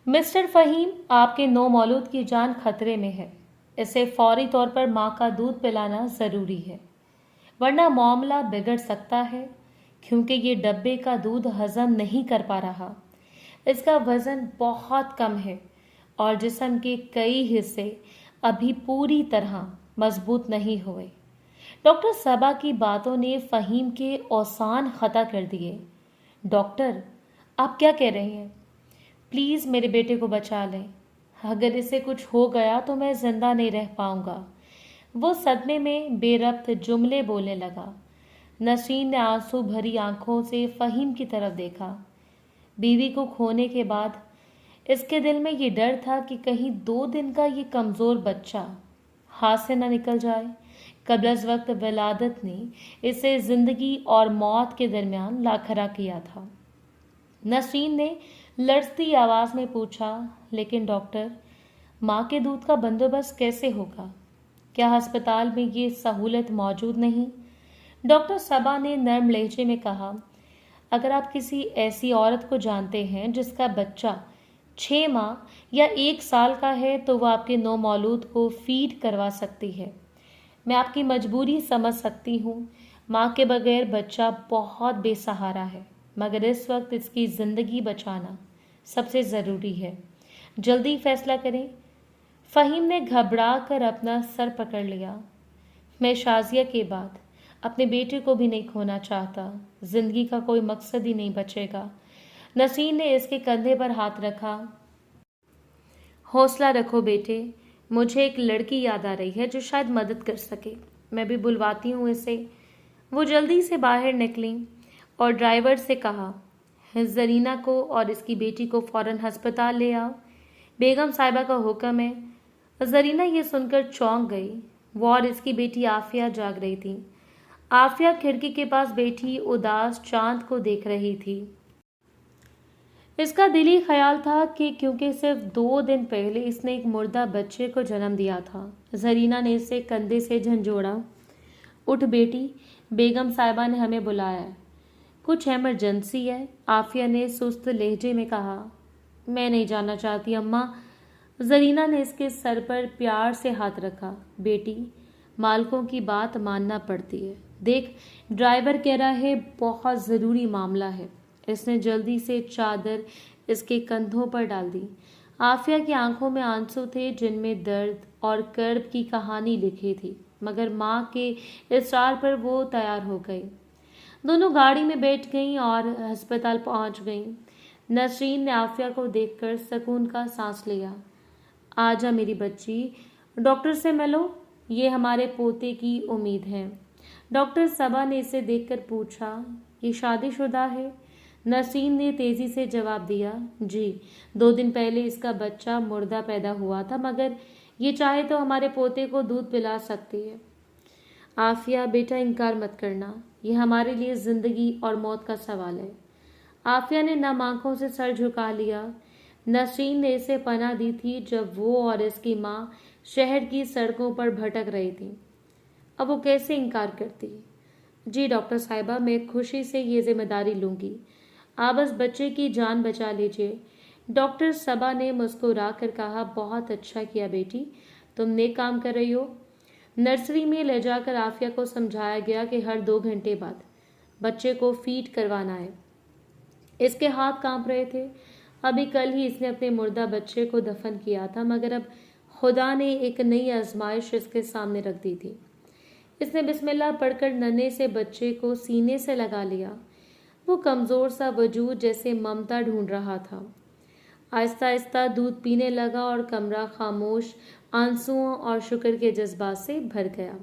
Mister Faheem, आपके नौमौलूद की जान खतरे में है। इसे फौरी तौर पर माँ का दूध पिलाना ज़रूरी है, वरना मामला बिगड़ सकता है, क्योंकि ये डब्बे का दूध हज़म नहीं कर पा रहा। इसका वज़न बहुत कम है और जिस्म के कई हिस्से अभी पूरी तरह मजबूत नहीं हुए। डॉक्टर सबा की बातों ने फ़हीम के औसान ख़ता कर दिए। डॉक्टर, आप क्या कह रहे हैं? प्लीज़ मेरे बेटे को बचा लें। अगर इसे कुछ हो गया तो मैं जिंदा नहीं रह पाऊंगा। वो सदमे में बेरब्त जुमले बोलने लगा। नसरीन ने आंसू भरी आंखों से फ़हीम की तरफ देखा। बीवी को खोने के बाद इसके दिल में ये डर था कि कहीं 2 दिन का ये कमज़ोर बच्चा हाथ से न निकल जाए। कब्ल वक्त विलादत ने इसे ज़िंदगी और मौत के दरमियान लाखरा किया था। नसरीन ने लड़ती आवाज़ में पूछा, लेकिन डॉक्टर, माँ के दूध का बंदोबस्त कैसे होगा? क्या अस्पताल में ये सहूलत मौजूद नहीं? डॉक्टर सबा ने नर्म लहजे में कहा, अगर आप किसी ऐसी औरत को जानते हैं जिसका बच्चा 6 माह या 1 साल का है तो वह आपके नौमौलूद को फीड करवा सकती है। मैं आपकी मजबूरी समझ सकती हूँ। माँ के बगैर बच्चा बहुत बेसहारा है, मगर इस वक्त इसकी ज़िंदगी बचाना सबसे ज़रूरी है। जल्दी फैसला करें। फ़हीम ने घबरा कर अपना सर पकड़ लिया। मैं शाजिया के बाद अपने बेटे को भी नहीं खोना चाहता। ज़िंदगी का कोई मकसद ही नहीं बचेगा। नसीन ने इसके कंधे पर हाथ रखा। हौसला रखो बेटे, मुझे एक लड़की याद आ रही है जो शायद मदद कर सके। मैं भी बुलवाती हूँ इसे। वो जल्दी से बाहर निकली और ड्राइवर से कहा, जरीना को और इसकी बेटी को फौरन अस्पताल ले आओ। बेगम साहिबा का हुक्म है। जरीना ये सुनकर चौंक गई। वो और इसकी बेटी आफिया जाग रही थी। आफिया खिड़की के पास बैठी उदास चांद को देख रही थी। इसका दिली ख्याल था कि क्योंकि सिर्फ 2 दिन पहले इसने एक मुर्दा बच्चे को जन्म दिया था। जरीना ने इसे कंधे से झंझोड़ा। उठ बेटी, बेगम साहिबा ने हमें बुलाया है। कुछ इमरजेंसी है? आफिया ने सुस्त लहजे में कहा। मैं नहीं जाना चाहती अम्मा। जरीना ने इसके सर पर प्यार से हाथ रखा। बेटी, मालकों की बात मानना पड़ती है। देख, ड्राइवर कह रहा है बहुत ज़रूरी मामला है। इसने जल्दी से चादर इसके कंधों पर डाल दी। आफिया की आंखों में आंसू थे जिनमें दर्द और कर्ब की कहानी लिखी थी, मगर माँ के इसरार पर वो तैयार हो गई। दोनों गाड़ी में बैठ गईं और अस्पताल पहुंच गईं। नसरीन ने आफिया को देखकर सुकून का सांस लिया। आजा मेरी बच्ची, डॉक्टर से मिलो, ये हमारे पोते की उम्मीद है। डॉक्टर सबा ने इसे देखकर पूछा, ये शादीशुदा है? नसरीन ने तेजी से जवाब दिया, जी, 2 दिन पहले इसका बच्चा मुर्दा पैदा हुआ था, मगर ये चाहे तो हमारे पोते को दूध पिला सकती है। आफिया बेटा, इनकार मत करना, यह हमारे लिए जिंदगी और मौत का सवाल है। आफिया ने नम आंखों से सर झुका लिया। नसरीन ने इसे पनाह दी थी जब वो और इसकी माँ शहर की सड़कों पर भटक रही थी। अब वो कैसे इनकार करती? जी डॉक्टर साहिबा, मैं खुशी से ये जिम्मेदारी लूंगी। आप बस बच्चे की जान बचा लीजिए। डॉक्टर सबा ने मुस्कुरा कर कहा, बहुत अच्छा किया बेटी, तुम नेक काम कर रही हो। नर्सरी में ले जाकर आफिया को समझाया गया कि हर 2 घंटे बाद बच्चे को फीड करवाना है। इसके हाथ कांप रहे थे। अभी कल ही इसने अपने मुर्दा बच्चे को दफन किया था, मगर अब खुदा ने एक नई आजमाइश इसके सामने रख दी थी। इसने बिस्मिल्लाह पढ़कर नन्हे से बच्चे को सीने से लगा लिया। वो कमज़ोर सा वजूद जैसे ममता ढूंढ रहा था। आहिस्ता आहिस्ता दूध पीने लगा और कमरा खामोश आंसुओं और शुक्र के जज्बात से भर गया।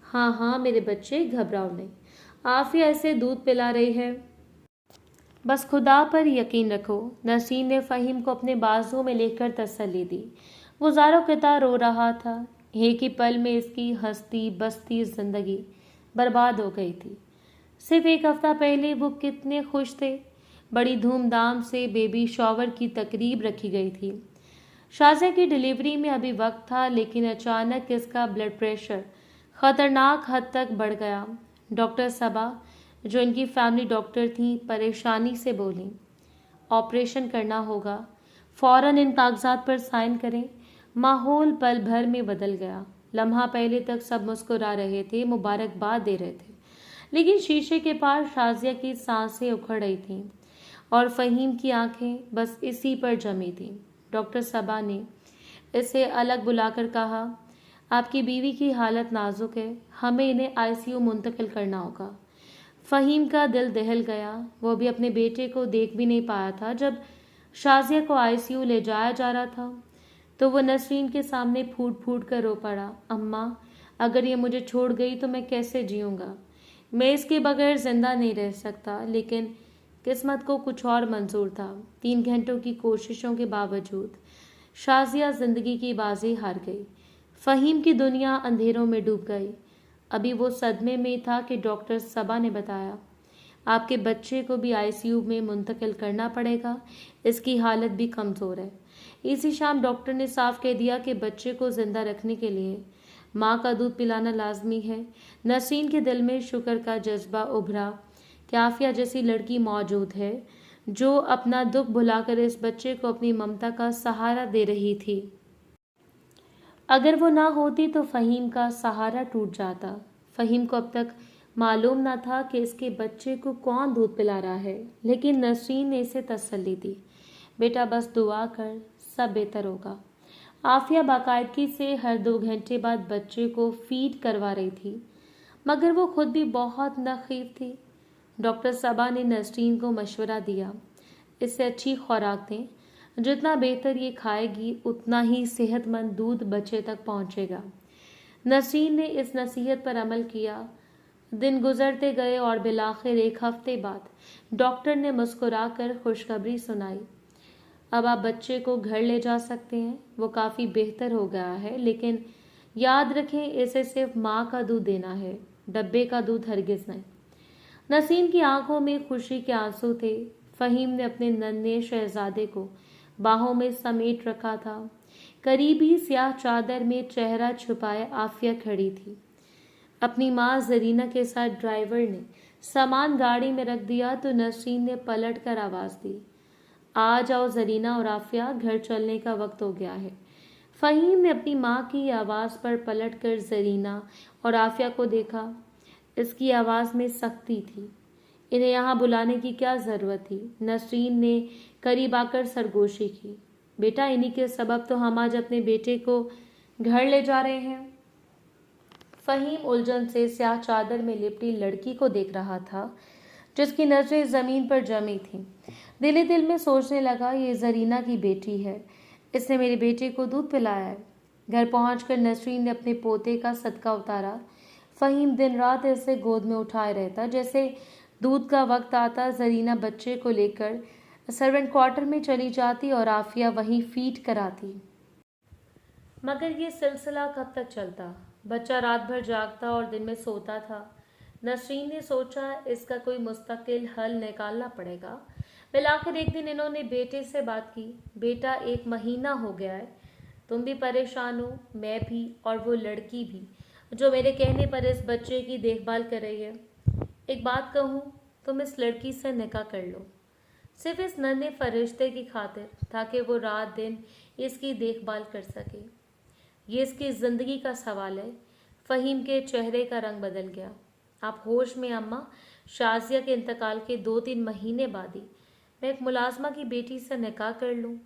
हाँ हाँ मेरे बच्चे, घबराओ नहीं, आफिया इसे दूध पिला रही है, बस खुदा पर यकीन रखो। नसीन ने फ़हीम को अपने बाजुओं में लेकर तसल्ली दी। वो ज़ारो किता रो रहा था। एक ही पल में इसकी हंसती बसती जिंदगी बर्बाद हो गई थी। सिर्फ 1 हफ्ता पहले वो कितने खुश थे। बड़ी धूमधाम से बेबी शॉवर की तकरीब रखी गई थी। शाज़िया की डिलीवरी में अभी वक्त था, लेकिन अचानक इसका ब्लड प्रेशर ख़तरनाक हद तक बढ़ गया। डॉक्टर सबा, जो इनकी फैमिली डॉक्टर थी, परेशानी से बोली, ऑपरेशन करना होगा। फौरन इन कागजात पर साइन करें। माहौल पल भर में बदल गया। लम्हा पहले तक सब मुस्कुरा रहे थे, मुबारकबाद दे रहे थे, लेकिन शीशे के पार शाजिया की सांसें उखड़ रही थीं और फहीम की आंखें बस इसी पर जमी थीं। डॉक्टर सबा ने इसे अलग बुलाकर कहा, आपकी बीवी की हालत नाजुक है, हमें इन्हें आईसीयू मुंतकिल करना होगा। फहीम का दिल दहल गया। वो अभी अपने बेटे को देख भी नहीं पाया था। जब शाजिया को आईसीयू ले जाया जा रहा था तो वो नसरीन के सामने फूट फूट कर रो पड़ा। अम्मा, अगर ये मुझे छोड़ गई तो मैं कैसे जीऊँगा? मैं इसके बगैर जिंदा नहीं रह सकता। लेकिन किस्मत को कुछ और मंजूर था। 3 घंटों की कोशिशों के बावजूद शाजिया जिंदगी की बाजी हार गई। फहीम की दुनिया अंधेरों में डूब गई। अभी वो सदमे में था कि डॉक्टर सबा ने बताया, आपके बच्चे को भी आईसीयू में मुंतकिल करना पड़ेगा, इसकी हालत भी कमज़ोर है। इसी शाम डॉक्टर ने साफ कह दिया कि बच्चे को जिंदा रखने के लिए माँ का दूध पिलाना लाजमी है। नसरीन के दिल में शुक्र का जज्बा उभरा कि आफिया जैसी लड़की मौजूद है जो अपना दुख भुलाकर इस बच्चे को अपनी ममता का सहारा दे रही थी। अगर वो ना होती तो फहीम का सहारा टूट जाता। फहीम को अब तक मालूम ना था कि इसके बच्चे को कौन दूध पिला रहा है, लेकिन नसरीन ने इसे तसल्ली दी, बेटा बस दुआ कर, सब बेहतर होगा। आफिया बाकायदगी से हर 2 घंटे बाद बच्चे को फीड करवा रही थी, मगर वो खुद भी बहुत नखीफ थी। डॉक्टर सबा ने नसरीन को मशवरा दिया, इससे अच्छी खुराक दें, जितना बेहतर ये खाएगी उतना ही सेहतमंद दूध बच्चे तक पहुंचेगा। नसरीन ने इस नसीहत पर अमल किया। दिन गुजरते गए और बिलाखिर 1 हफ्ते बाद डॉक्टर ने मुस्कुराकर खुशखबरी सुनाई, अब आप बच्चे को घर ले जा सकते हैं, वो काफ़ी बेहतर हो गया है, लेकिन याद रखें इसे सिर्फ माँ का दूध देना है, डब्बे का दूध हरगिज़ नहीं। नसीम की आंखों में खुशी के आंसू थे। फहीम ने अपने नन्हे शहजादे को बाहों में समेट रखा था। करीब ही स्याह चादर में चेहरा छुपाए आफिया खड़ी थी। अपनी माँ जरीना के साथ ड्राइवर ने सामान गाड़ी में रख दिया तो नसरीन ने पलट कर आवाज़ दी, आ जाओ जरीना और आफिया, घर चलने का वक्त हो गया है। फहीम ने अपनी माँ की आवाज़ पर पलट कर जरीना और आफिया को देखा। इसकी आवाज़ में सख्ती थी। इन्हें यहाँ बुलाने की क्या ज़रूरत थी? नसरीन ने करीब आकर सरगोशी की, बेटा इन्हीं के सबब तो हम आज अपने बेटे को घर ले जा रहे हैं। फहीम उलझन से स्याह चादर में लिपटी लड़की को देख रहा था जिसकी नजरें ज़मीन पर जमी थीं। दिल ही दिल में सोचने लगा, ये जरीना की बेटी है, इसने मेरे बेटे को दूध पिलाया है। घर पहुंचकर नसरीन ने अपने पोते का सदका उतारा। फहीम दिन रात इसे गोद में उठाए रहता। जैसे दूध का वक्त आता जरीना बच्चे को लेकर सर्वेंट क्वार्टर में चली जाती और आफिया वहीं फीड कराती। मगर ये सिलसिला कब तक चलता? बच्चा रात भर जागता और दिन में सोता था। नसरीन ने सोचा इसका कोई मुस्तकिल हल निकालना पड़ेगा। बिलाखिर एक दिन इन्होंने बेटे से बात की, बेटा 1 महीना हो गया है, तुम भी परेशान हो, मैं भी, और वो लड़की भी जो मेरे कहने पर इस बच्चे की देखभाल कर रही है। एक बात कहूँ, तुम इस लड़की से निकाह कर लो, सिर्फ इस नन्हे फरिश्ते की खातिर, ताकि वो रात दिन इसकी देखभाल कर सके। ये इसकी ज़िंदगी का सवाल है। फहीम के चेहरे का रंग बदल गया। आप होश में अम्मा? शाजिया के इंतकाल के 2-3 महीने बाद ही मैं एक मुलाजमा की बेटी से निकाह कर लूँ?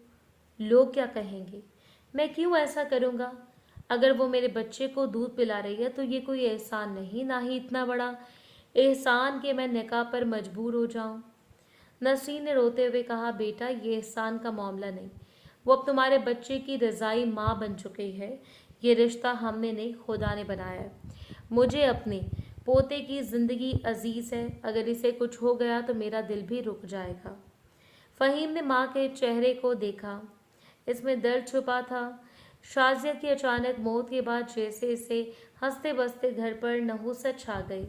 लोग क्या कहेंगे? मैं क्यों ऐसा करूँगा? अगर वो मेरे बच्चे को दूध पिला रही है तो ये कोई एहसान नहीं, ना ही इतना बड़ा एहसान कि मैं निकाह पर मजबूर हो जाऊँ। नसरीन ने रोते हुए कहा, बेटा ये एहसान का मामला नहीं, वो अब तुम्हारे बच्चे की रज़ाई माँ बन चुकी है। ये रिश्ता हमने नहीं, खुदा ने बनाया है। मुझे अपने पोते की ज़िंदगी अजीज़ है, अगर इसे कुछ हो गया तो मेरा दिल भी रुक जाएगा। फहीम ने माँ के चेहरे को देखा, इसमें दर्द छुपा था। शाजिया की अचानक मौत के बाद जैसे इसे हंसते बसते घर पर नहुसत छा गई।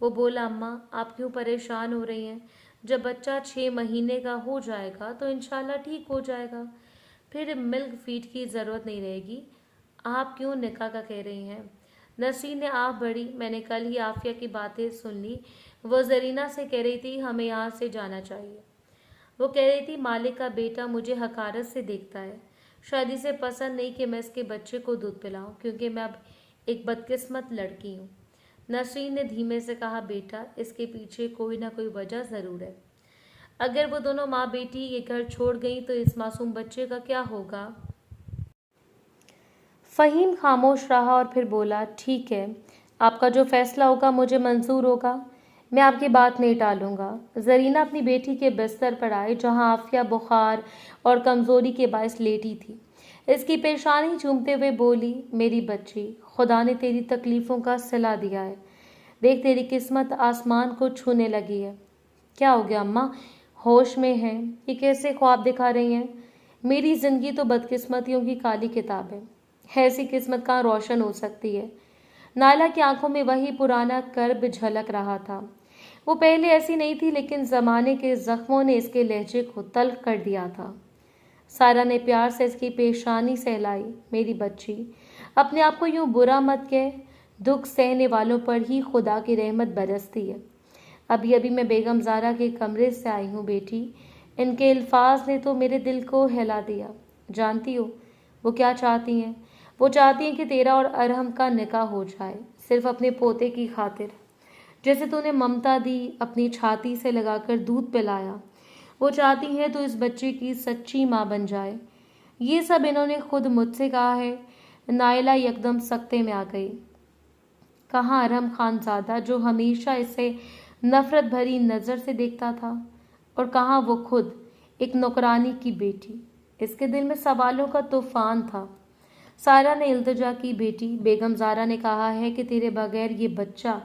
वो बोला, अम्मा आप क्यों परेशान हो रही हैं? जब बच्चा 6 महीने का हो जाएगा तो इंशाल्लाह ठीक हो जाएगा, फिर मिल्क फीड की ज़रूरत नहीं रहेगी। आप क्यों निकाह का कह रही हैं? नसरीन ने आँख भरी, मैंने कल ही आफिया की बातें सुन ली, वो जरीना से कह रही थी हमें यहाँ से जाना चाहिए। वो कह रही थी मालिक का बेटा मुझे हकारत से देखता है, शायद इसे पसंद नहीं कि मैं इसके बच्चे को दूध पिलाऊं, क्योंकि मैं अब एक बदकिस्मत लड़की हूँ। नसरीन ने धीमे से कहा, बेटा इसके पीछे कोई ना कोई वजह ज़रूर है। अगर वो दोनों माँ बेटी ये घर छोड़ गई तो इस मासूम बच्चे का क्या होगा? फ़हीम खामोश रहा और फिर बोला, ठीक है, आपका जो फैसला होगा मुझे मंजूर होगा। मैं आपकी बात नहीं टालूंगा। जरीना अपनी बेटी के बिस्तर पर आई, जहां आफिया बुखार और कमज़ोरी के बायस लेटी थी। इसकी पेशानी चूमते हुए बोली, मेरी बच्ची, खुदा ने तेरी तकलीफ़ों का सिला दिया है। देख तेरी किस्मत आसमान को छूने लगी है। क्या हो गया अम्मा? होश में हैं? ये कैसे ख्वाब दिखा रही हैं? मेरी ज़िंदगी तो बदकिस्मतियों की काली किताब है। ऐसी किस्मत कहाँ रोशन हो सकती है? नायला की आंखों में वही पुराना कर्ब झलक रहा था। वो पहले ऐसी नहीं थी, लेकिन ज़माने के ज़ख्मों ने इसके लहजे को तल्ख कर दिया था। सारा ने प्यार से इसकी पेशानी सहलाई, मेरी बच्ची, अपने आप को यूं बुरा मत कह। दुख सहने वालों पर ही खुदा की रहमत बरसती है। अभी अभी मैं बेगम ज़ारा के कमरे से आई हूँ बेटी। इनके अल्फाज ने तो मेरे दिल को हिला दिया। जानती हो वो क्या चाहती हैं? वो चाहती हैं कि तेरा और अरहम का निकाह हो जाए, सिर्फ अपने पोते की खातिर। जैसे तूने ममता दी, अपनी छाती से लगाकर दूध पिलाया, वो चाहती हैं तो इस बच्चे की सच्ची माँ बन जाए। ये सब इन्होंने खुद मुझसे कहा है। नायला यकदम सख्ते में आ गई। कहाँ अरहम खानजादा, जो हमेशा इसे नफरत भरी नज़र से देखता था, और कहाँ वो खुद, एक नौकरानी की बेटी। इसके दिल में सवालों का तूफान था। सारा ने इल्तिजा की, बेटी, बेगम ज़ारा ने कहा है कि तेरे बगैर ये बच्चा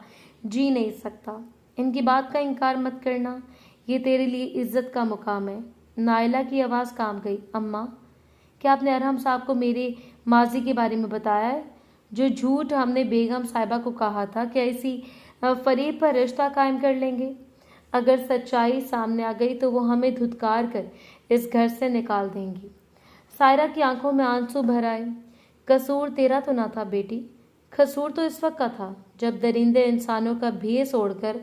जी नहीं सकता। इनकी बात का इनकार मत करना, ये तेरे लिए इज्जत का मुकाम है। नायला की आवाज़ कांप गई। अम्मा, क्या आपने अरहम साहब को मेरे माजी के बारे में बताया है? जो झूठ हमने बेगम साहिबा को कहा था, क्या इसी फरेब पर रिश्ता कायम कर लेंगे? अगर सच्चाई सामने आ गई तो वो हमें धुतकार कर इस घर से निकाल देंगी। सायरा की आंखों में आंसू भर आए। कसूर तेरा तो ना था बेटी, कसूर तो इस वक्त का था जब दरिंदे इंसानों का भेस ओढ़कर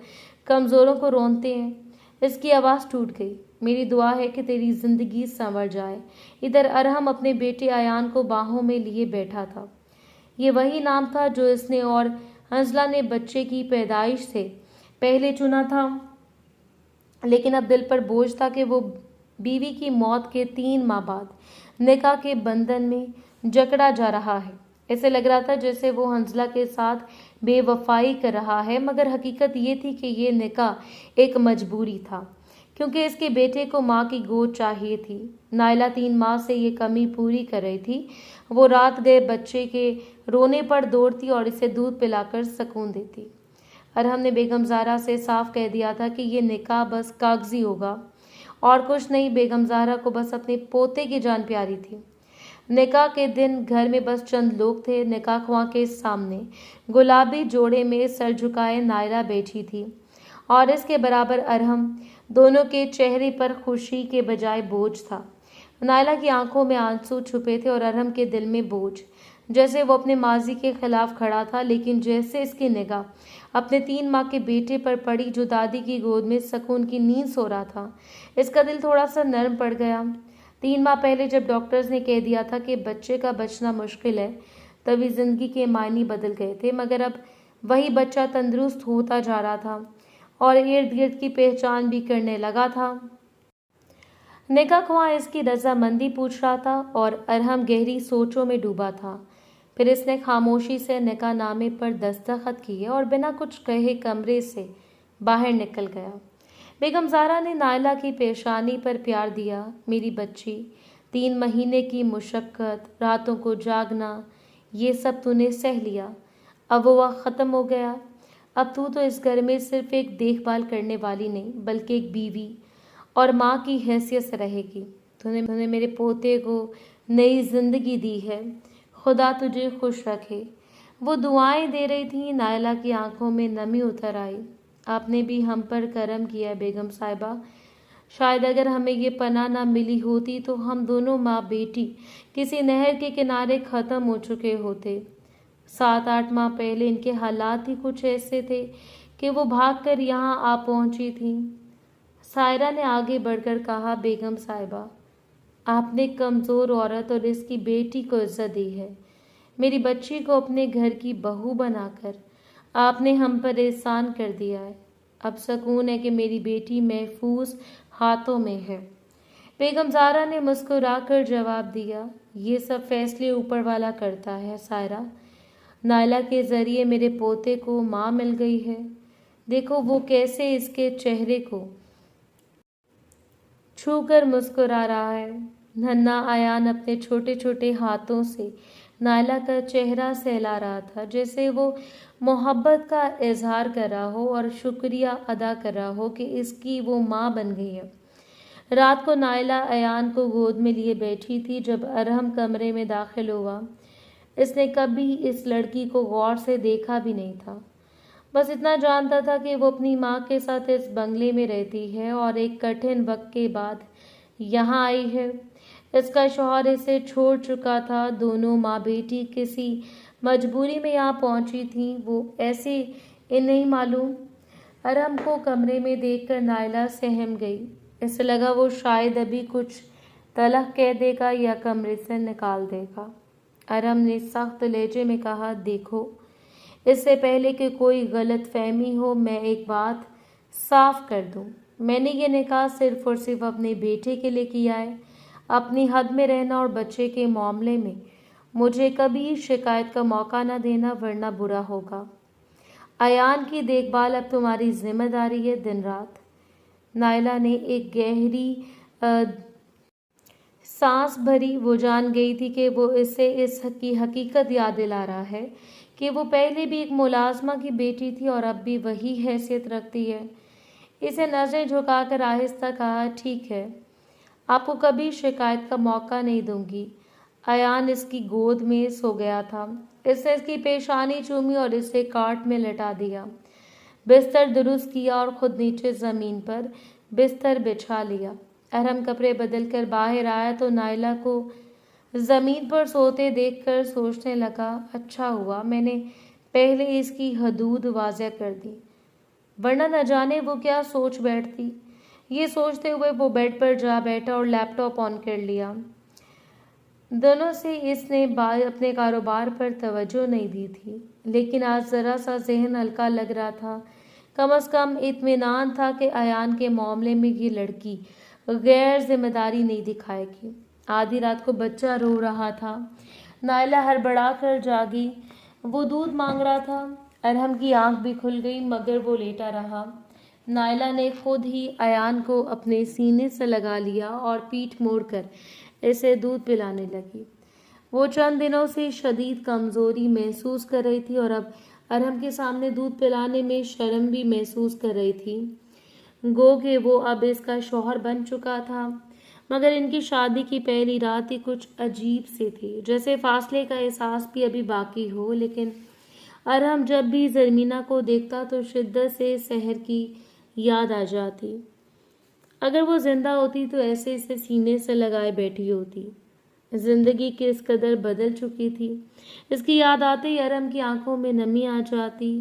कमज़ोरों को रोनते हैं। इसकी आवाज़ टूट गई। मेरी दुआ है कि तेरी ज़िंदगी संवर जाए। इधर अरहम अपने बेटे आयान को बाहों में लिए बैठा था। ये वही नाम था जो इसने और हंजला ने बच्चे की पैदाइश से पहले चुना था, लेकिन अब दिल पर बोझ था कि वो बीवी की मौत के 3 माह बाद निकाह के बंधन में जकड़ा जा रहा है। ऐसे लग रहा था जैसे वो हंजला के साथ बेवफाई कर रहा है, मगर हकीकत ये थी कि ये निकाह एक मजबूरी था, क्योंकि इसके बेटे को माँ की गोद चाहिए थी। नायला 3 माह से ये कमी पूरी कर रही थी। वो रात गए बच्चे के रोने पर दौड़ती और इसे दूध पिलाकर सुकून देती। अरहम ने बेगम ज़ारा से साफ कह दिया था कि ये निकाह बस कागजी होगा और कुछ नहीं। बेगम ज़ारा को बस अपने पोते की जान प्यारी थी। निकाह के दिन घर में बस चंद लोग थे। निकाह ख्वां के सामने गुलाबी जोड़े में सर झुकाए नायरा बैठी थी और इसके बराबर अरहम। दोनों के चेहरे पर खुशी के बजाय बोझ था। नायला की आंखों में आंसू छुपे थे और अरहम के दिल में बोझ, जैसे वो अपने माजी के खिलाफ खड़ा था। लेकिन जैसे इसकी निगाह अपने 3 माह के बेटे पर पड़ी, जो दादी की गोद में सुकून की नींद सो रहा था, इसका दिल थोड़ा सा नरम पड़ गया। 3 माह पहले जब डॉक्टर्स ने कह दिया था कि बच्चे का बचना मुश्किल है, तभी जिंदगी के मायने बदल गए थे। मगर अब वही बच्चा तंदुरुस्त होता जा रहा था और इर्द गिर्द की पहचान भी करने लगा था। निकाह ख्वां इसकी रजामंदी पूछ रहा था और अरहम गहरी सोचों में डूबा था। फिर इसने खामोशी से निकाह नामे पर दस्तखत किए और बिना कुछ कहे कमरे से बाहर निकल गया। बेगम ज़ारा ने नायला की पेशानी पर प्यार दिया। मेरी बच्ची, 3 महीने की मुशक्क़त, रातों को जागना, ये सब तूने सह लिया। अब वो वक्त ख़त्म हो गया। अब तू तो इस घर में सिर्फ एक देखभाल करने वाली नहीं, बल्कि एक बीवी और माँ की हैसियत से रहेगी। तूने मेरे पोते को नई जिंदगी दी है। खुदा तुझे खुश रखे। वो दुआएं दे रही थी। नायला की आंखों में नमी उतर आई। आपने भी हम पर करम किया है बेगम साहिबा। शायद अगर हमें ये पनाह ना मिली होती तो हम दोनों माँ बेटी किसी नहर के किनारे ख़त्म हो चुके होते। 7-8 माह पहले इनके हालात ही कुछ ऐसे थे कि वो भागकर यहाँ आ पहुँची थी। सायरा ने आगे बढ़कर कहा, बेगम साहिबा, आपने कमज़ोर औरत और इसकी बेटी को इज्जत दी है। मेरी बच्ची को अपने घर की बहू बनाकर आपने हम पर एहसान कर दिया है। अब सुकून है कि मेरी बेटी महफूज हाथों में है। बेगम ज़ारा ने मुस्कुराकर जवाब दिया, ये सब फैसले ऊपर वाला करता है सायरा। नायला के ज़रिए मेरे पोते को माँ मिल गई है। देखो वो कैसे इसके चेहरे को छूकर मुस्कुरा रहा है। नन्हा आयान अपने छोटे छोटे हाथों से नायला का चेहरा सहला रहा था, जैसे वो मोहब्बत का इजहार कर रहा हो और शुक्रिया अदा कर रहा हो कि इसकी वो माँ बन गई है। रात को नायला अयान को गोद में लिए बैठी थी जब अरहम कमरे में दाखिल हुआ। इसने कभी इस लड़की को गौर से देखा भी नहीं था। बस इतना जानता था कि वो अपनी माँ के साथ इस बंगले में रहती है और एक कठिन वक्त के बाद यहाँ आई है। इसका शौहर इसे छोड़ चुका था। दोनों माँ बेटी किसी मजबूरी में यहाँ पहुँची थी, वो ऐसे नहीं मालूम। अरहम को कमरे में देखकर नायला सहम गई। इसे लगा वो शायद अभी कुछ तलख कह देगा या कमरे से निकाल देगा। अरहम ने सख्त लहजे में कहा, देखो, इससे पहले कि कोई गलत फहमी हो मैं एक बात साफ कर दूं। मैंने ये निकाह सिर्फ और सिर्फ अपने बेटे के लिए किया है। अपनी हद में रहना और बच्चे के मामले में मुझे कभी शिकायत का मौका न देना, वरना बुरा होगा। अयान की देखभाल अब तुम्हारी जिम्मेदारी है दिन रात। नायला ने एक गहरी सांस भरी। वो जान गई थी कि वो इसे इसकी हकीकत याद दिला रहा है कि वो पहले भी एक मुलाजमा की बेटी थी और अब भी वही हैसियत रखती है। इसे नज़रें झुकाकर आहिस्ता कहा, ठीक है, आपको कभी शिकायत का मौका नहीं दूंगी। अयान इसकी गोद में सो गया था। इसने इसकी पेशानी चूमी और इसे काट में लटा दिया। बिस्तर दुरुस्त किया और खुद नीचे ज़मीन पर बिस्तर बिछा लिया। अरहम कपड़े बदल कर बाहर आया तो नायला को ज़मीन पर सोते देखकर सोचने लगा, अच्छा हुआ मैंने पहले इसकी हदूद वाज़ह कर दी, वरना न जाने वो क्या सोच बैठती। ये सोचते हुए वो बेड पर जा बैठा और लैपटॉप ऑन कर लिया। दोनों से इसने अपने कारोबार पर तवज्जो नहीं दी थी, लेकिन आज ज़रा सा जहन हल्का लग रहा था। कम से कम इत्मीनान था कि अयान के मामले में ये लड़की गैर जिम्मेदारी नहीं दिखाएगी। आधी रात को बच्चा रो रहा था। नायला हड़बड़ा कर जागी। वो दूध मांग रहा था। अरहम की आंख भी खुल गई, मगर वो लेटा रहा। नायला ने खुद ही अयान को अपने सीने से लगा लिया और पीठ मोड़कर इसे दूध पिलाने लगी। वो चंद दिनों से शदीद कमज़ोरी महसूस कर रही थी और अब अरहम के सामने दूध पिलाने में शर्म भी महसूस कर रही थी। गो कि वो अब इसका शौहर बन चुका था, मगर इनकी शादी की पहली रात ही कुछ अजीब सी थी, जैसे फासले का एहसास भी अभी बाकी हो। लेकिन अरहम जब भी ज़रमीना को देखता तो शिद्दत से शहर की याद आ जाती। अगर वो जिंदा होती तो ऐसे इसे सीने से लगाए बैठी होती। जिंदगी किस कदर बदल चुकी थी, इसकी याद आते ही अरहम की आंखों में नमी आ जाती।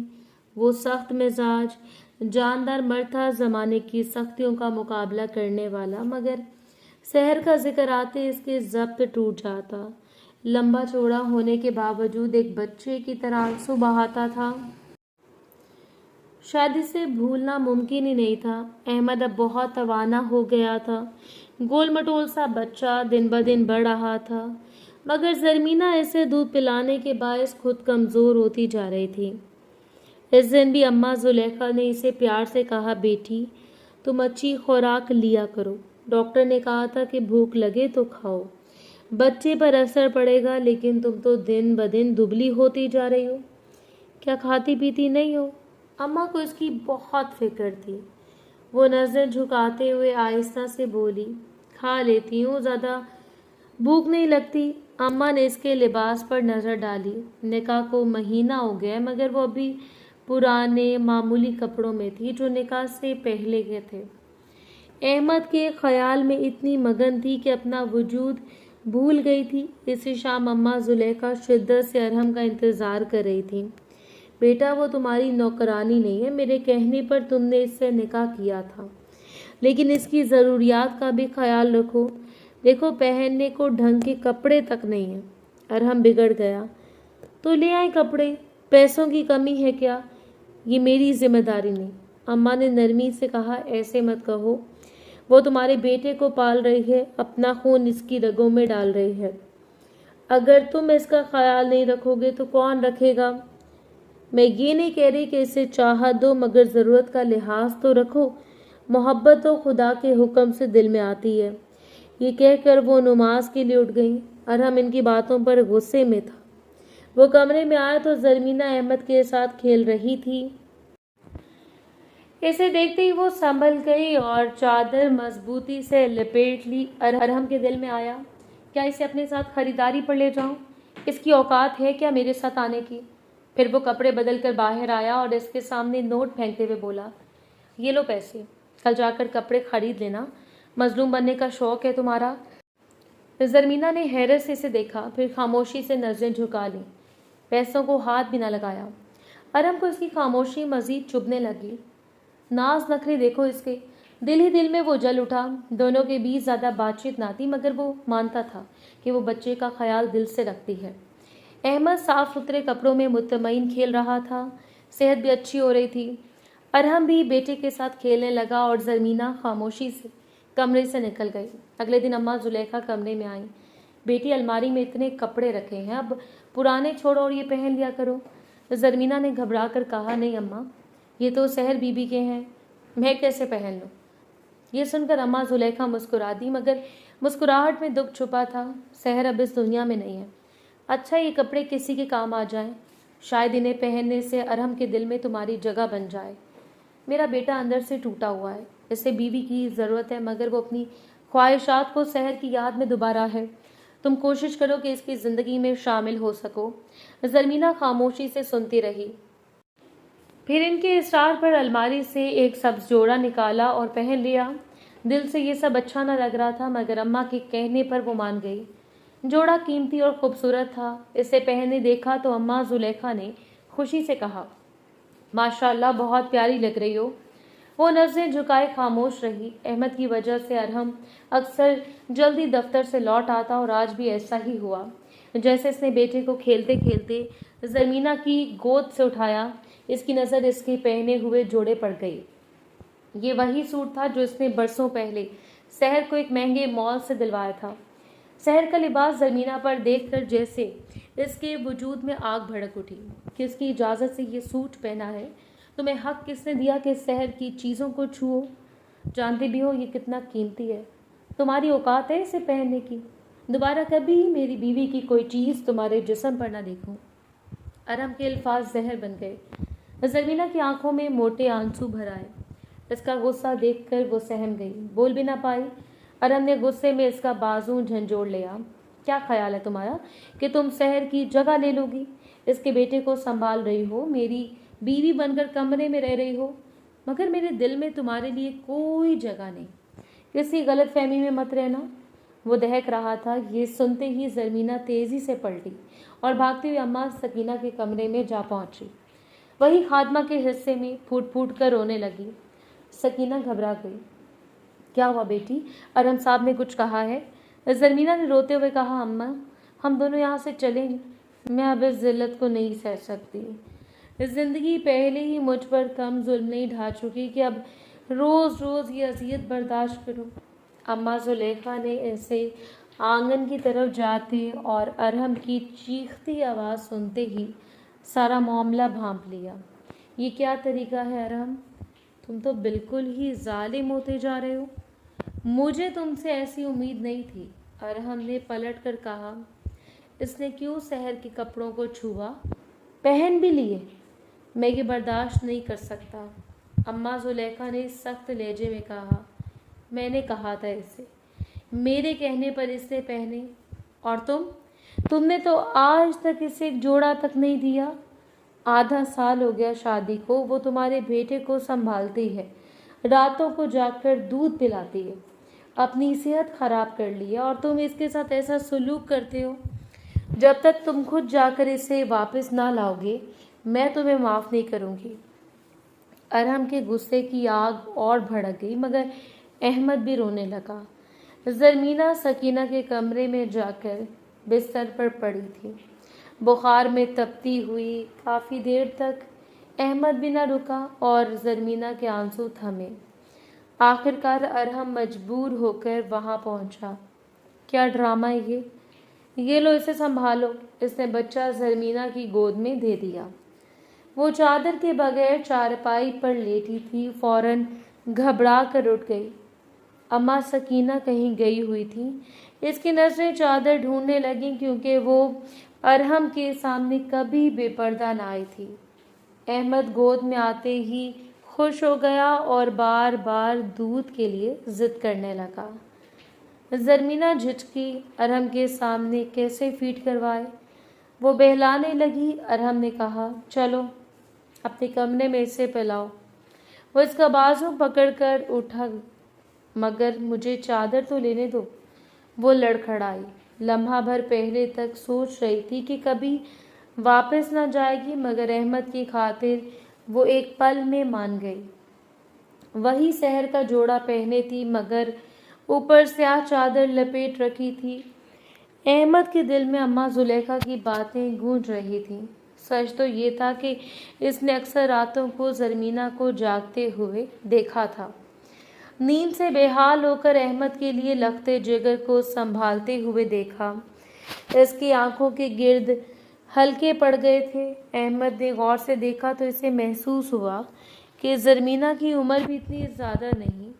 वो सख्त मिजाज जानदार मर्द था, ज़माने की सख्तियों का मुकाबला करने वाला, मगर शहर का जिक्र आते इसके ज़ब्त टूट जाता। लंबा चौड़ा होने के बावजूद एक बच्चे की तरह आंसू बहाता था। शायद इसे भूलना मुमकिन ही नहीं था। अहमद अब बहुत तवाना हो गया था। गोल मटोल सा बच्चा दिन ब दिन बढ़ रहा था, मगर ज़रमीना इसे दूध पिलाने के बायस खुद कमज़ोर होती जा रही थी। इस दिन भी अम्मा जुलेखा ने इसे प्यार से कहा, बेटी तुम अच्छी खुराक लिया करो। डॉक्टर ने कहा था कि भूख लगे तो खाओ, बच्चे पर असर पड़ेगा, लेकिन तुम तो दिन ब दिन दुबली होती जा रही हो। क्या खाती पीती नहीं हो? अम्मा को इसकी बहुत फिक्र थी। वो नज़र झुकाते हुए आहिस्ता से बोली, खा लेती हूँ, ज़्यादा भूख नहीं लगती। अम्मा ने इसके लिबास पर नज़र डाली। निकाह को महीना हो गया, मगर वो अभी पुराने मामूली कपड़ों में थी जो निकाह से पहले के थे। अहमद के ख्याल में इतनी मगन थी कि अपना वजूद भूल गई थी। इसी शाम अम्मा जुलेखा शिद्दत से अरहम का इंतज़ार कर रही थी। बेटा वो तुम्हारी नौकरानी नहीं है, मेरे कहने पर तुमने इससे निकाह किया था, لیکن اس کی ضروریات کا بھی خیال رکھو. دیکھو پہننے کو ڈھنگ کے کپڑے تک نہیں ہیں. ارحم بگڑ گیا. تو لے آئیں کپڑے، پیسوں کی کمی ہے کیا؟ یہ میری ذمہ داری نہیں. اماں نے نرمی سے کہا ایسے مت کہو، وہ تمہارے بیٹے کو پال رہی ہے، اپنا خون اس کی رگوں میں ڈال رہی ہے. اگر تم اس کا خیال نہیں رکھو گے تو کون رکھے گا؟ میں یہ نہیں کہہ رہی کہ اسے چاہت دو، مگر ضرورت کا لحاظ تو رکھو. محبت تو خدا کے حکم سے دل میں آتی ہے. یہ کہہ کر وہ نماز کے لیے اٹھ گئیں. ارحم ان کی باتوں پر غصے میں تھا. وہ کمرے میں آیا تو زرمینہ احمد کے ساتھ کھیل رہی تھی. اسے دیکھتے ہی وہ سنبھل گئی اور چادر مضبوطی سے لپیٹ لی. ارحم کے دل میں آیا، کیا اسے اپنے ساتھ خریداری پر لے جاؤں؟ اس کی اوقات ہے کیا میرے ساتھ آنے کی؟ پھر وہ کپڑے بدل کر باہر آیا اور اس کے سامنے نوٹ پھینکتے ہوئے بولا، یہ لو پیسے، کل جا کر کپڑے خرید لینا. مظلوم بننے کا شوق ہے تمہارا؟ زرمینہ نے حیرت سے اسے دیکھا، پھر خاموشی سے نظریں جھکا لیں. پیسوں کو ہاتھ بھی نہ لگایا. ارحم کو اس کی خاموشی مزید چبھنے لگی. ناز نخرے دیکھو اس کے. دل ہی دل میں وہ جل اٹھا. دونوں کے بیچ زیادہ بات چیت نہ تھی، مگر وہ مانتا تھا کہ وہ بچے کا خیال دل سے رکھتی ہے. احمد صاف ستھرے کپڑوں میں مطمئن کھیل رہا تھا. صحت بھی اچھی ہو رہی تھی. ارحم بھی بیٹے کے ساتھ کھیلنے لگا اور زرمینہ خاموشی سے کمرے سے نکل گئی. اگلے دن اماں زلیخا کمرے میں آئیں. بیٹی، الماری میں اتنے کپڑے رکھے ہیں، اب پرانے چھوڑو اور یہ پہن لیا کرو. زرمینہ نے گھبرا کر کہا، نہیں اماں، یہ تو سحر بی بی کے ہیں، میں کیسے پہن لوں؟ یہ سن کر اماں زلیخا مسکرا دی، مگر مسکراہٹ میں دکھ چھپا تھا. سحر اب اس دنیا میں نہیں ہے. اچھا، یہ کپڑے کسی کے کام آ جائیں، شاید انہیں پہننے سے ارحم کے دل میں تمہاری جگہ بن جائے. میرا بیٹا اندر سے ٹوٹا ہوا ہے، اسے بیوی کی ضرورت ہے، مگر وہ اپنی خواہشات کو سحر کی یاد میں دوبارہ ہے. تم کوشش کرو کہ اس کی زندگی میں شامل ہو سکو. زرمینہ خاموشی سے سنتی رہی. پھر ان کے اصرار پر الماری سے ایک سبز جوڑا نکالا اور پہن لیا. دل سے یہ سب اچھا نہ لگ رہا تھا، مگر اماں کے کہنے پر وہ مان گئی. جوڑا قیمتی اور خوبصورت تھا. اسے پہنے دیکھا تو اماں زلیخا نے خوشی سے کہا، ماشاء اللہ، بہت پیاری لگ رہی ہو. وہ نظریں جھکائے خاموش رہی. احمد کی وجہ سے ارحم اکثر جلدی دفتر سے لوٹ آتا اور آج بھی ایسا ہی ہوا. جیسے اس نے بیٹے کو کھیلتے کھیلتے زرمینہ کی گود سے اٹھایا. اس کی نظر اس کے پہنے ہوئے جوڑے پر گئی. یہ وہی سوٹ تھا جو اس نے برسوں پہلے سحر کو ایک مہنگے مال سے دلوایا تھا. سحر کا لباس زرمینہ پر دیکھ کر جیسے اس کے وجود میں آگ بھڑک اٹھی. کس کی اجازت سے یہ سوٹ پہنا ہے؟ تمہیں حق کس نے دیا کہ سحر کی چیزوں کو چھوؤ؟ جانتے بھی ہو یہ کتنا قیمتی ہے. تمہاری اوقات ہے اسے پہننے کی؟ دوبارہ کبھی میری بیوی کی کوئی چیز تمہارے جسم پر نہ دیکھوں. ارحم کے الفاظ زہر بن گئے. زرمینہ کی آنکھوں میں موٹے آنسو بھر آئے. اس کا غصہ دیکھ کر وہ سہم گئی، بول بھی نہ پائی. ارحم نے غصے میں اس کا بازو جھنجھوڑ لیا. کیا خیال ہے تمہارا کہ تم سحر کی جگہ لے لو گی؟ اس کے بیٹے کو سنبھال رہی ہو، میری بیوی بن کر کمرے میں رہ رہی ہو، مگر میرے دل میں تمہارے لیے کوئی جگہ نہیں. کسی غلط فہمی میں مت رہنا. وہ دہک رہا تھا. یہ سنتے ہی زرمینہ تیزی سے پلٹی اور بھاگتے ہوئے اماں سکینہ کے کمرے میں جا پہنچی. وہی خادمہ کے حصے میں پھوٹ پھوٹ کر رونے لگی. سکینہ گھبرا گئی. کیا ہوا بیٹی؟ ارحم صاحب نے کچھ کہا ہے؟ زرمینہ نے روتے ہوئے کہا، اماں ہم دونوں یہاں سے چلیں گے، میں اب اس ذلت کو نہیں سہ سکتی. زندگی پہلے ہی مجھ پر کم ظلم نہیں ڈھا چکی کہ اب روز روز یہ اذیت برداشت کروں. اماں زلیخا نے اسے آنگن کی طرف جاتے اور ارحم کی چیختی آواز سنتے ہی سارا معاملہ بھانپ لیا. یہ کیا طریقہ ہے ارحم؟ تم تو بالکل ہی ظالم ہوتے جا رہے ہو. مجھے تم سے ایسی امید نہیں تھی. ارحم نے پلٹ کر کہا. اس نے کیوں سحر کے کپڑوں کو چھوا، پہن بھی لیے؟ میں یہ برداشت نہیں کر سکتا. اماں زلیخا نے سخت لہجے میں کہا، میں نے کہا تھا اسے، میرے کہنے پر اس نے پہنے، اور تم نے تو آج تک اسے ایک جوڑا تک نہیں دیا. آدھا سال ہو گیا شادی کو، وہ تمہارے بیٹے کو سنبھالتی ہے، راتوں کو جاگ کر دودھ پلاتی ہے، اپنی صحت خراب کر لی ہے، اور تم اس کے ساتھ ایسا سلوک کرتے ہو. جب تک تم خود جا کر اسے واپس نہ لاؤ گے میں تمہیں معاف نہیں کروں گی. ارحم کے غصے کی آگ اور بھڑک گئی، مگر احمد بھی رونے لگا۔ زرمینہ سکینہ کے کمرے میں جا کر بستر پر پڑی تھی، بخار میں تپتی ہوئی۔ کافی دیر تک احمد بھی نہ رکا اور زرمینہ کے آنسو تھمے۔ آخر کار ارحم مجبور ہو کر وہاں پہنچا۔ کیا ڈرامہ ہے یہ لو اسے سنبھالو۔ اس نے بچہ زرمینہ کی گود میں دے دیا۔ وہ چادر کے بغیر چارپائی پر لیٹی تھی، فوراً گھبرا کر اٹھ گئی۔ اماں سکینہ کہیں گئی ہوئی تھی۔ اس کی نظریں چادر ڈھونڈنے لگیں کیونکہ وہ ارحم کے سامنے کبھی بے پردہ نہ آئی تھی۔ احمد گود میں آتے ہی خوش ہو گیا اور بار بار دودھ کے لیے ضد کرنے لگا۔ زرمینہ جھجکی، ارحم کے سامنے کیسے فیڈ کروائے؟ وہ بہلانے لگی۔ ارحم نے کہا، چلو اپنے کمرے میں اسے پلاؤ۔ وہ اس کا بازو پکڑ کر اٹھا، مگر مجھے چادر تو لینے دو۔ وہ لڑکھڑائی۔ لمحہ بھر پہلے تک سوچ رہی تھی کہ کبھی واپس نہ جائے گی، مگر احمد کی خاطر وہ ایک پل میں مان گئی۔ وہی سحر کا جوڑا پہنے تھی، مگر اوپر سیاہ چادر لپیٹ رکھی تھی۔ احمد کے دل میں اماں زلیخا کی باتیں گونج رہی تھیں۔ سچ تو یہ تھا کہ اس نے اکثر راتوں کو زرمینہ کو جاگتے ہوئے دیکھا تھا، نیند سے بے حال ہو کر احمد کے لیے لختے جگر کو سنبھالتے ہوئے دیکھا۔ اس کی آنکھوں کے گرد ہلکے پڑ گئے تھے۔ احمد نے غور سے دیکھا تو اسے محسوس ہوا کہ زرمینہ کی عمر بھی اتنی زیادہ نہیں۔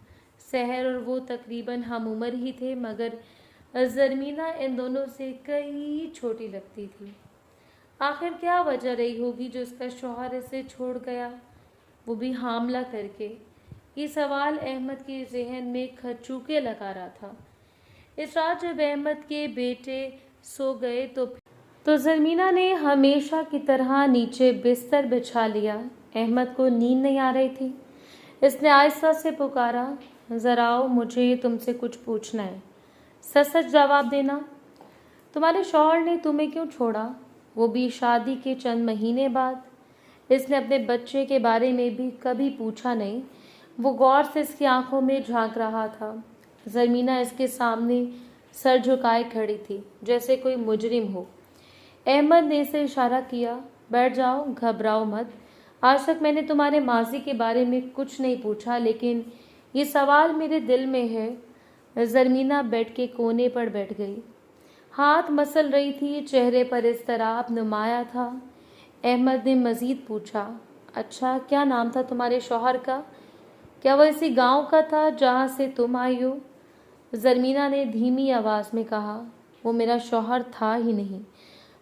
سحر اور وہ تقریباً ہم عمر ہی تھے، مگر زرمینہ ان دونوں سے کئی چھوٹی لگتی تھی۔ آخر کیا وجہ رہی ہوگی جو اس کا شوہر اسے چھوڑ گیا، وہ بھی حاملہ کر کے؟ یہ سوال احمد کے ذہن میں کھرچوکے لگا رہا تھا۔ اس رات جب احمد کے بیٹے سو گئے تو زرمینہ نے ہمیشہ کی طرح نیچے بستر بچھا لیا۔ احمد کو نیند نہیں آ رہی تھی۔ اس نے آہستہ سے پکارا، ذرا آؤ، مجھے تم سے کچھ پوچھنا ہے، سچ سچ جواب دینا۔ تمہارے شوہر نے تمہیں کیوں چھوڑا، وہ بھی شادی کے چند مہینے بعد؟ اس نے اپنے بچے کے بارے میں بھی کبھی پوچھا نہیں۔ وہ غور سے اس کی آنکھوں میں جھانک رہا تھا۔ زرمینہ اس کے سامنے سر جھکائے کھڑی تھی، جیسے کوئی مجرم ہو۔ احمد نے اسے اشارہ کیا، بیٹھ جاؤ، گھبراؤ مت۔ آج تک میں نے تمہارے ماضی کے بارے میں کچھ نہیں پوچھا، لیکن یہ سوال میرے دل میں ہے۔ زرمینہ بیڈ کے کونے پر بیٹھ گئی، ہاتھ مسل رہی تھی، چہرے پر اضطراب نمایاں تھا۔ احمد نے مزید پوچھا، اچھا کیا نام تھا تمہارے شوہر کا؟ کیا وہ اسی گاؤں کا تھا جہاں سے تم آئی ہو؟ زرمینہ نے دھیمی آواز میں کہا، وہ میرا شوہر تھا ہی نہیں،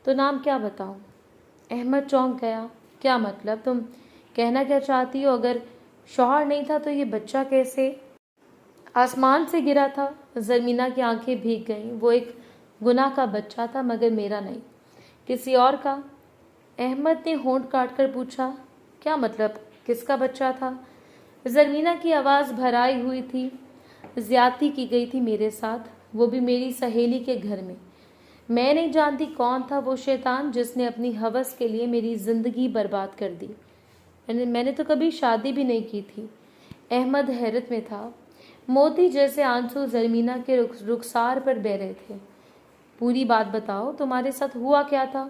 تو نام کیا بتاؤں؟ احمد چونک گیا۔ کیا مطلب؟ تم کہنا کیا چاہتی ہو؟ اگر شوہر نہیں تھا تو یہ بچہ کیسے آسمان سے گرا تھا؟ زرمینہ کی آنکھیں بھیگ گئیں۔ وہ ایک گناہ کا بچہ تھا، مگر میرا نہیں، کسی اور کا۔ احمد نے ہونٹ کاٹ کر پوچھا، کیا مطلب کس کا بچہ تھا؟ زرمینہ کی آواز بھرائی ہوئی تھی، زیادتی کی گئی تھی میرے ساتھ، وہ بھی میری سہیلی کے گھر میں۔ میں نہیں جانتی کون تھا وہ شیطان جس نے اپنی ہوس کے لیے میری زندگی برباد کر دی۔ میں نے تو کبھی شادی بھی نہیں کی تھی۔ احمد حیرت میں تھا۔ موتی جیسے آنسو زرمینہ کے رخسار پر بہہ رہے تھے۔ پوری بات بتاؤ، تمہارے ساتھ ہوا کیا تھا؟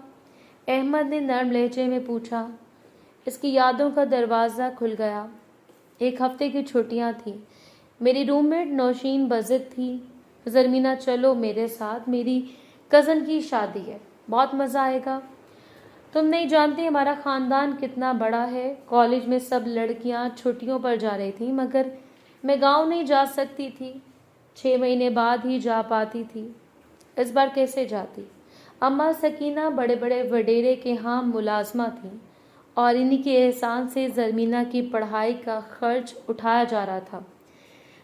احمد نے نرم لہجے میں پوچھا۔ اس کی یادوں کا دروازہ کھل گیا۔ ایک ہفتے کی چھٹیاں تھیں، میری روم میٹ نوشین بضد تھی۔ زرمینہ چلو میرے ساتھ، میری کزن کی شادی ہے، بہت مزہ آئے گا۔ تم نہیں جانتی ہمارا خاندان کتنا بڑا ہے۔ کالج میں سب لڑکیاں چھٹیوں پر جا رہی تھیں، مگر میں گاؤں نہیں جا سکتی تھی، 6 مہینے بعد ہی جا پاتی تھی۔ اس بار کیسے جاتی؟ اماں سکینہ بڑے بڑے وڈیرے کے ہاں ملازمہ تھیں، اور انہی کے احسان سے زرمینہ کی پڑھائی کا خرچ اٹھایا جا رہا تھا۔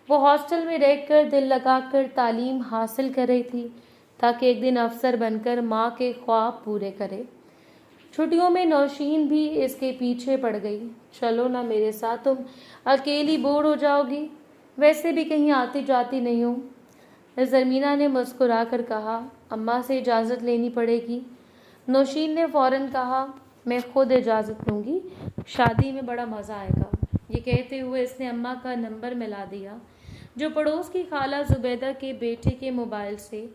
وہ ہاسٹل میں رہ کر دل لگا کر تعلیم حاصل کر رہی تھی، تاکہ ایک دن افسر بن کر ماں کے خواب پورے کرے۔ چھٹیوں میں نوشین بھی اس کے پیچھے پڑ گئی، چلو نا میرے ساتھ، تم اکیلی بور ہو جاؤ گی، ویسے بھی کہیں آتی جاتی نہیں ہوں۔ زرمینہ نے مسکرا کر کہا، اماں سے اجازت لینی پڑے گی۔ نوشین نے فوراً کہا، میں خود اجازت لوں گی، شادی میں بڑا مزہ آئے گا۔ یہ کہتے ہوئے اس نے اماں کا نمبر ملا دیا۔ जो पड़ोस की खाला जुबैदा के बेटे के मोबाइल से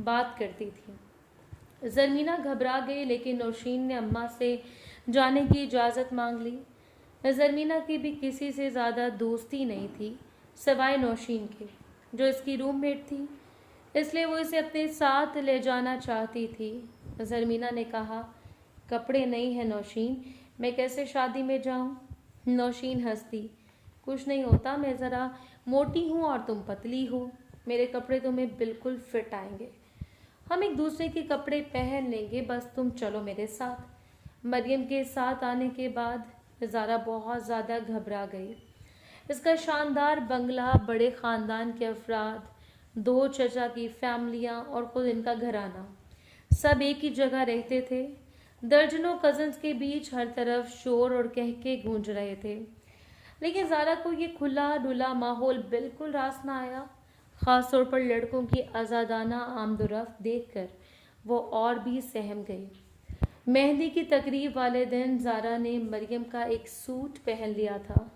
बात करती थी। ज़रमीना घबरा गई, लेकिन नौशीन ने अम्मा से जाने की इजाज़त मांग ली। ज़रमीना की भी किसी से ज़्यादा दोस्ती नहीं थी सिवाय नौशीन के, जो इसकी रूममेट थी, इसलिए वो इसे अपने साथ ले जाना चाहती थी। ज़रमीना ने कहा, कपड़े नहीं है नौशीन, मैं कैसे शादी में जाऊं? नौशीन हंस दी। कुछ नहीं होता, मैं ज़रा मोटी हूँ और तुम पतली हो, मेरे कपड़े तुम्हें बिल्कुल फिट आएंगे। हम एक दूसरे के कपड़े पहन लेंगे, बस तुम चलो मेरे साथ। मरियम के साथ आने के बाद ज़ारा बहुत ज़्यादा घबरा गई। इसका शानदार बंगला, बड़े ख़ानदान के अफराद, 2 चचा की फैमिलियाँ और खुद इनका घराना, सब एक ही जगह रहते थे। दर्जनों कज़न्स के बीच हर तरफ शोर और कहके गूंज रहे थे। लेकिन ज़ारा को ये खुला डुला माहौल बिल्कुल रास न आया। ख़ास तौर पर लड़कों की आज़ादाना आमदोरफ्त देखकर वो और भी सहम गई। मेहंदी की तकरीब वाले दिन ज़ारा ने मरियम का एक सूट पहन लिया था।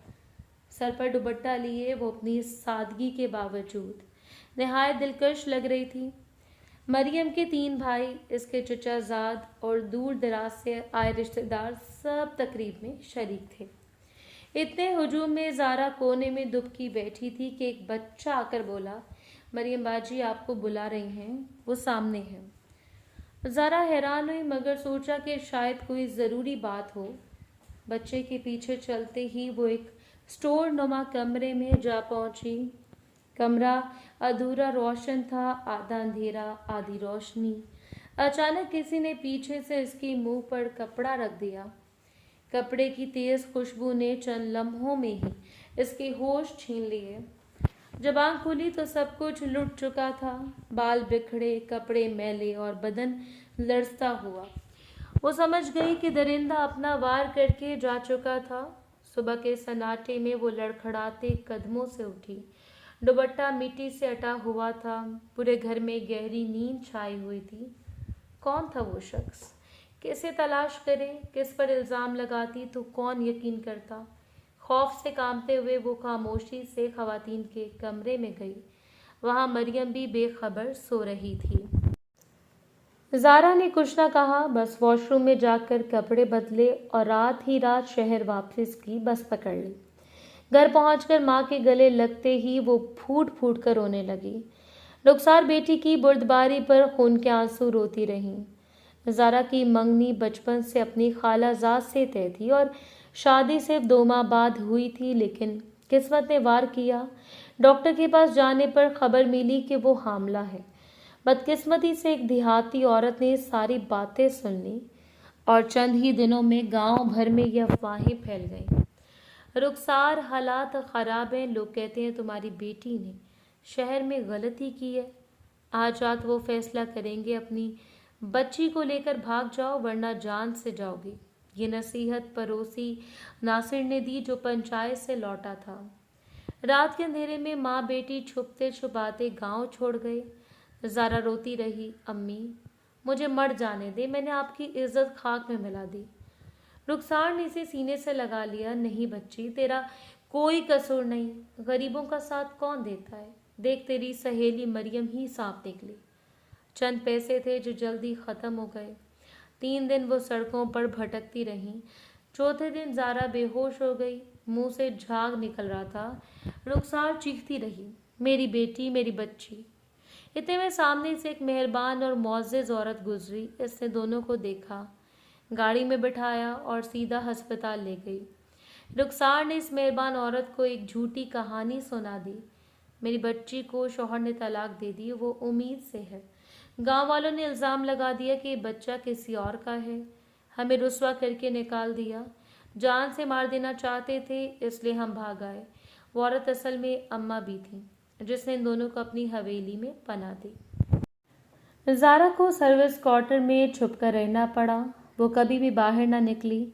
सर पर दुपट्टा लिए वो अपनी सादगी के बावजूद नहायत दिलकश लग रही थी। मरियम के 3 भाई, इसके चचाजाद और दूर दराज से आए रिश्तेदार सब तकरीब में शरीक थे। इतने हुजूम में ज़ारा कोने में दुबकी बैठी थी कि एक बच्चा आकर बोला, मरियम बाजी आपको बुला रही हैं, वो सामने हैं। ज़ारा हैरान हुई, मगर सोचा कि शायद कोई ज़रूरी बात हो। बच्चे के पीछे चलते ही वो एक स्टोर नुमा कमरे में जा पहुंची। कमरा अधूरा रोशन था, आधा अंधेरा आधी रोशनी। अचानक किसी ने पीछे से इसके मुंह पर कपड़ा रख दिया। कपड़े की तेज खुशबू ने चंद लम्हों में ही इसके होश छीन लिए। जब आंख खुली तो सब कुछ लुट चुका था। बाल बिखरे, कपड़े मैले और बदन लरसता हुआ। वो समझ गई कि दरिंदा अपना वार करके जा चुका था। सुबह के सन्नाटे में वो लड़खड़ाते कदमों से उठी। दुपट्टा मिट्टी से अटा हुआ था। पूरे घर में गहरी नींद छाई हुई थी। कौन था वो शख्स? किसे तलाश करे? किस पर इल्ज़ाम लगाती तो कौन यकीन करता? खौफ से कांपते हुए वो खामोशी से खवातीन के कमरे में गई। वहाँ मरियम भी बेखबर सो रही थी। ज़ारा ने कुछ न कहा, बस वॉशरूम में जाकर कपड़े बदले और रात ही रात शहर वापस की बस पकड़ ली। घर पहुंचकर माँ के गले लगते ही वो फूट फूट कर रोने लगी। रुखसार बेटी की बुर्दबारी पर खून के आंसू रोती रहीं। ज़ारा की मंगनी बचपन से अपनी खालाजाद से तय थी और शादी सिर्फ 2 माह बाद हुई थी, लेकिन किस्मत ने वार किया। डॉक्टर के पास जाने पर खबर मिली कि वो हामला है। बदकिस्मती से एक देहाती औरत ने सारी बातें सुन ली और चंद ही दिनों में गांव भर में ये अफवाहें फैल गईं। रुखसार, हालात ख़राब हैं, लोग कहते हैं तुम्हारी बेटी ने शहर में गलती की है। आज रात वो फैसला करेंगे, अपनी बच्ची को लेकर भाग जाओ वरना जान से जाओगी। ये नसीहत पड़ोसी नासिर ने दी, जो पंचायत से लौटा था। रात के अंधेरे में माँ बेटी छुपते छुपाते गांव छोड़ गए। ज़ारा रोती रही, अम्मी मुझे मर जाने दे, मैंने आपकी इज्जत खाक में मिला दी। रुखसार ने इसे सीने से लगा लिया, नहीं बच्ची, तेरा कोई कसूर नहीं। गरीबों का साथ कौन देता है? देख तेरी सहेली मरियम ही सांप निकली। चंद पैसे थे जो जल्दी ख़त्म हो गए। 3 दिन वो सड़कों पर भटकती रहीं। चौथे दिन ज़ारा बेहोश हो गई, मुंह से झाग निकल रहा था। रुखसार चीखती रही, मेरी बेटी, मेरी बच्ची। इतने में सामने से एक मेहरबान और मुअज़्ज़ज़ औरत गुजरी। इसने दोनों को देखा, गाड़ी में बिठाया और सीधा अस्पताल ले गई। रुखसार ने इस मेहरबान औरत को एक झूठी कहानी सुना दी। मेरी बच्ची को शौहर ने तलाक दे दी, वो उम्मीद से है। गांव वालों ने इल्ज़ाम लगा दिया कि बच्चा किसी और का है। हमें रुस्वा करके निकाल दिया। जान से मार देना चाहते थे, इसलिए हम भाग आए। वो औरत असल में अम्मा भी थी, जिसने इन दोनों को अपनी हवेली में पनाह दी। ज़ारा को सर्विस क्वार्टर में छुपकर रहना पड़ा। वो कभी भी बाहर ना निकली।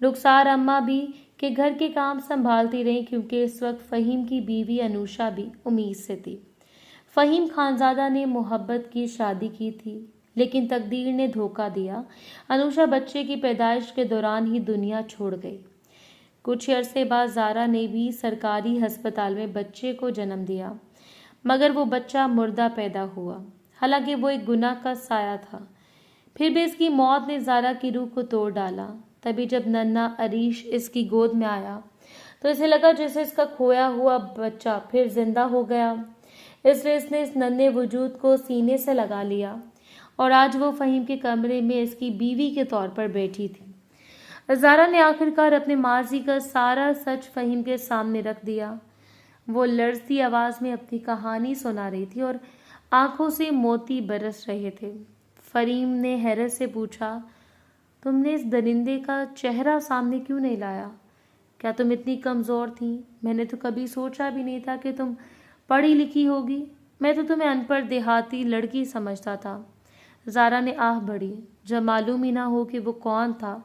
रुखसार अम्मा भी के घर के काम संभालती रहीं, क्योंकि इस वक्त फ़हीम की बीवी अनुषा भी उम्मीद से थी। फ़हीम खानज़ादा ने मोहब्बत की शादी की थी, लेकिन तकदीर ने धोखा दिया। अनुषा बच्चे की पैदाइश के दौरान ही दुनिया छोड़ गई। कुछ अरसे बाद ज़ारा ने भी सरकारी अस्पताल में बच्चे को जन्म दिया। مگر وہ بچہ مردہ پیدا ہوا، حالانکہ وہ ایک گناہ کا سایہ تھا۔ پھر بھی اس کی موت نے زارا کی روح کو توڑ ڈالا۔ تبھی جب ننھا عریش اس کی گود میں آیا تو اسے لگا جیسے اس کا کھویا ہوا بچہ پھر زندہ ہو گیا، اس لیے اس نے اس ننھے وجود کو سینے سے لگا لیا اور آج وہ فہیم کے کمرے میں اس کی بیوی کے طور پر بیٹھی تھی۔ زارا نے آخر کار اپنے ماضی کا سارا سچ فہیم کے سامنے رکھ دیا۔ وہ لرزتی آواز میں اپنی کہانی سنا رہی تھی اور آنکھوں سے موتی برس رہے تھے۔ فہیم نے حیرت سے پوچھا، تم نے اس درندے کا چہرہ سامنے کیوں نہیں لایا؟ کیا تم اتنی کمزور تھی؟ میں نے تو کبھی سوچا بھی نہیں تھا کہ تم پڑھی لکھی ہوگی۔ میں تو تمہیں ان پڑھ دیہاتی لڑکی سمجھتا تھا۔ زارا نے آہ بھری، جب معلوم ہی نہ ہو کہ وہ کون تھا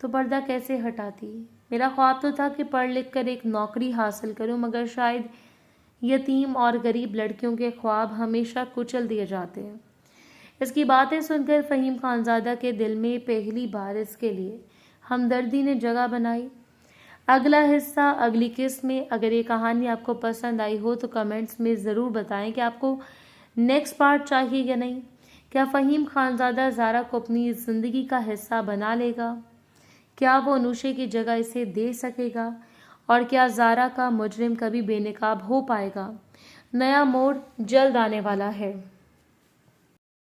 تو پردہ کیسے ہٹاتی؟ میرا خواب تو تھا کہ پڑھ لکھ کر ایک نوکری حاصل کروں، مگر شاید یتیم اور غریب لڑکیوں کے خواب ہمیشہ کچل دیے جاتے ہیں۔ اس کی باتیں سن کر فہیم خانزادہ کے دل میں پہلی بار اس کے لیے ہمدردی نے جگہ بنائی۔ اگلا حصہ اگلی قسط میں۔ اگر یہ کہانی آپ کو پسند آئی ہو تو کمنٹس میں ضرور بتائیں کہ آپ کو نیکسٹ پارٹ چاہیے یا نہیں۔ کیا فہیم خانزادہ زارا کو اپنی زندگی کا حصہ بنا لے گا؟ کیا وہ انوشے کی جگہ اسے دے سکے گا؟ اور کیا زارا کا مجرم کبھی بے نقاب ہو پائے گا؟ نیا موڑ جلد آنے والا ہے۔